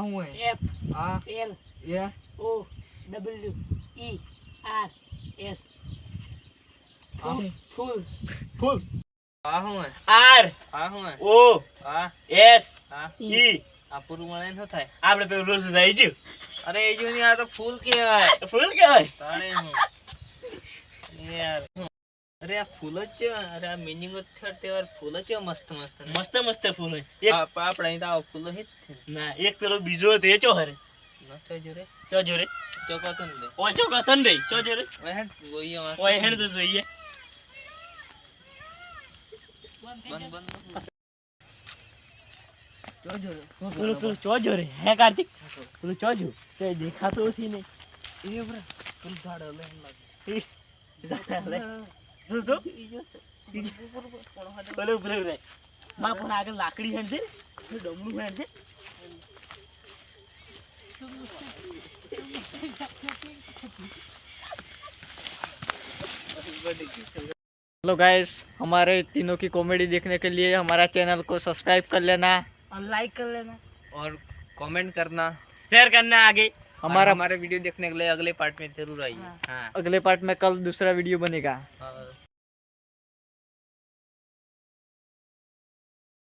હું હે F આ L એ O W E R S આ હું ફૂલ ફૂલ આ હું હે R આ હું હે O આ S આ E આ પૂરું મળે શું થાય આપણે પેલું રોજ આવી ગયું અરે એ જો ની આ તો ફૂલ કહેવાય ફૂલ કહેવાય તાણે હું યાર અરે આ ફૂલ જ છે અરે આ મિનિંગ જ તહેવાર ફૂલ જ છે મસ્ત મસ્ત મસ્ત મસ્ત ફૂલ હોય એક આપણે અહીં તો આ ફૂલ જ છે ના એક પેલો બીજો હતો એ ચો હરે નતો જોરે ચો જોરે ચોકાતો ને ઓ ચો કતન રે ચો જોરે ઓય હેડ જોઈએ ઓય હેડ તો જોઈએ બંધ બંધ જો જોરે પેલું ચો જોરે હે કાર્તિક પેલું ચો જો તે દેખાતો નથી ને એ બ્રા ફૂલ ઝાડ લે લાગે શું પેલું પેલું રે માં પણ આગળ લાકડી હેડ છે ડમલું હેડ છે हेलो गाइस हमारे तीनों की कॉमेडी देखने के लिए हमारा चैनल को सब्सक्राइब कर लेना और लाइक कर लेना और कमेंट करना शेयर करना आगे हमारे वीडियो देखने के लिए अगले पार्ट में जरूर आइए हाँ। अगले पार्ट में कल दूसरा वीडियो बनेगा।